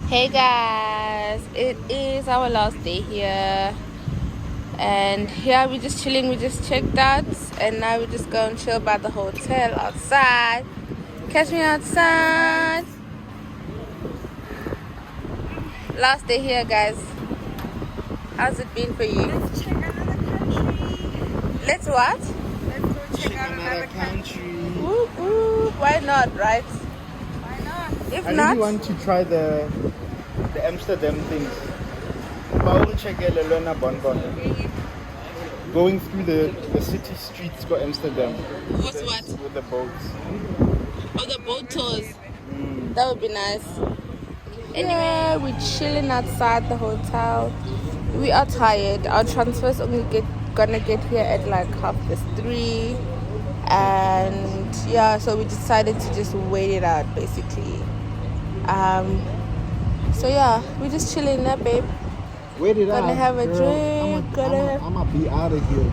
Hey guys, it is our last day here, and yeah, we're just chilling. We just checked out, and now we're just going to chill by the hotel outside. Catch me outside. Last day here, guys. How's it been for you? Let's check another country. Let's what? Let's go check out another country. Woo woo. Why not, right? Why not? If I not, really want to try the Amsterdam things. Paul check Lelona Bonbon. Going through the city streets for Amsterdam. what's what? With the boats. Oh, the boat tours. That would be nice. Anyway, we're chilling outside the hotel. We are tired. Our transfer's only gonna get here at like 3:30, and yeah, so we decided to just wait it out basically. So yeah, we're just chilling there, babe. Wait it out. Gonna have a girl. drink. I'm gonna be out of here.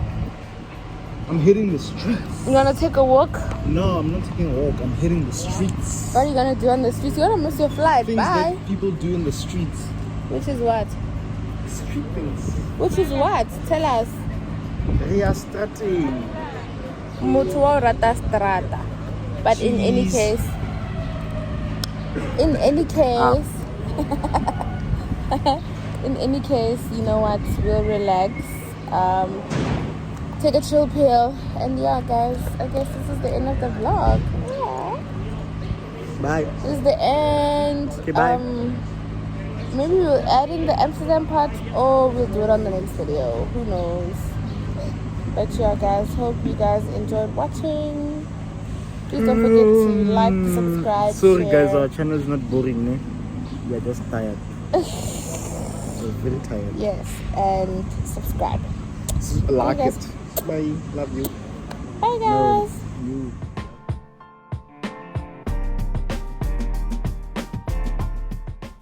I'm hitting the streets. You wanna take a walk? No, I'm not taking a walk. I'm hitting the streets. What are you gonna do on the streets? You're gonna miss your flight. Things Bye. that people do in the streets. Which is what? Street things. Which is what? Tell us. Ria Strating. Motho wa o rata strata. But in any Jeez. case, in any case, you know what? We'll relax. Take a chill pill, and yeah, guys. I guess this is the end of the vlog. Aww. Bye. This is the end. Okay, bye. Maybe we'll add in the Amsterdam part, or we'll do it on the next video. Who knows? But yeah, guys, hope you guys enjoyed watching. Please don't forget to like, subscribe, Sorry share. guys, our channel is not boring, ne? We are just tired. We're very tired. Yes, and subscribe. Like guys. it. Bye. Love you. Bye, guys. You.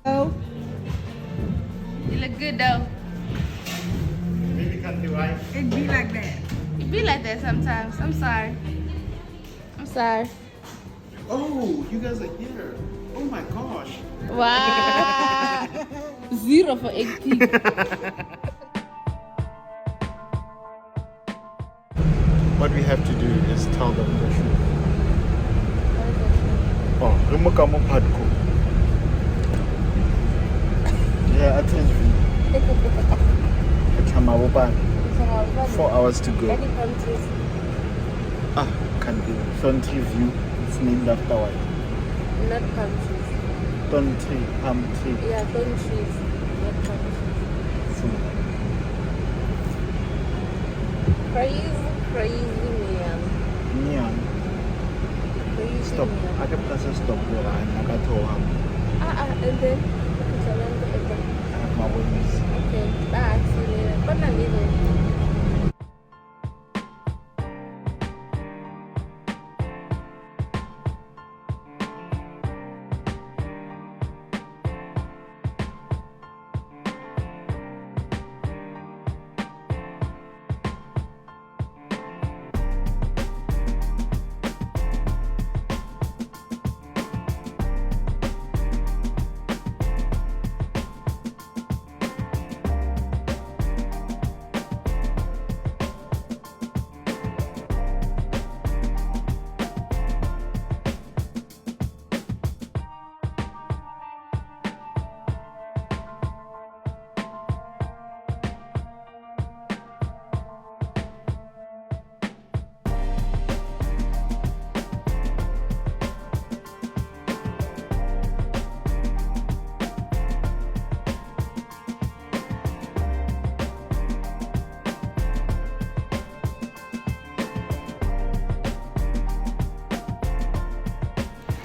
Oh, you look good though. Maybe country wife. It be like that. You be like that sometimes. I'm sorry. I'm sorry. Oh, you guys are here. Oh my gosh. Wow. 0 for 18. What we have to do is tell them the truth. Oh, Rumukamo Padko. Yeah, I tell you. Kamawoban. 4 hours to go. Any countries? Ah, can be. Country view. It's named after what? Not countries. Country, tree. Yeah, countries. Not countries. So, Crazy man. yeah. Crazy Stop. man. I can press stop there and I got to have And then? Okay, my wings. bye. See you later. But not later.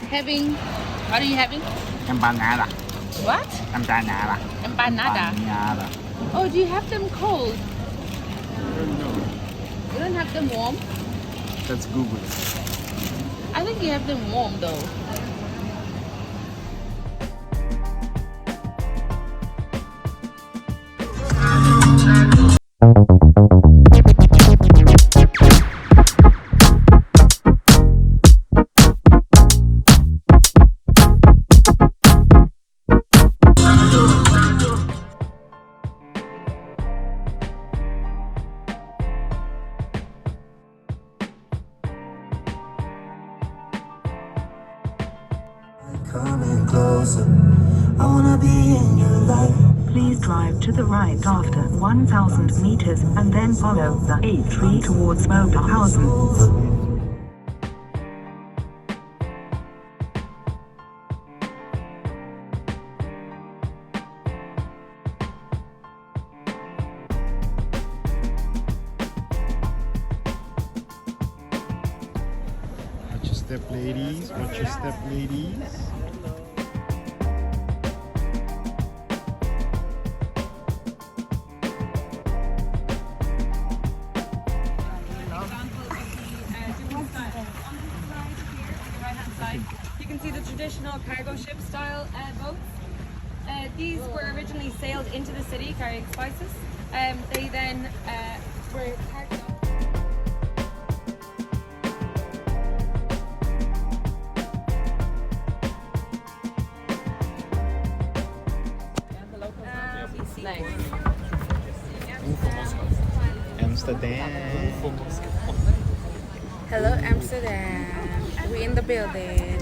Having, what are you having? Empanada. What? Empanada. Empanada. Empanada. Oh, do you have them cold? I don't know. You don't have them warm? Let's Google. I think you have them warm though. I wanna be in your life. Please drive to the right after 1,000 meters and then follow the A3 towards Oberhausen. Watch your step, ladies. Watch your step, ladies. You can see the traditional cargo ship style boats. These were originally sailed into the city carrying spices. They then were parked up. Amsterdam. Hello, Amsterdam. We in the building.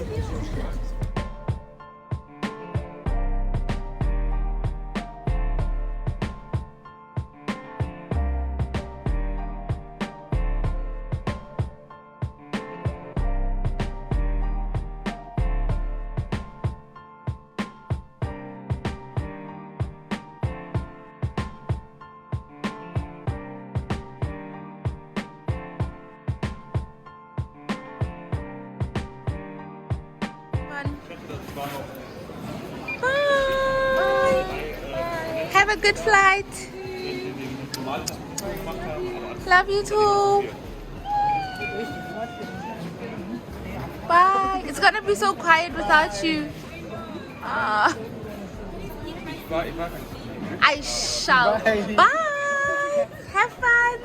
Bye. Have a good flight. Love you too. Bye. It's gonna be so quiet without you. I shall. Bye. Have fun.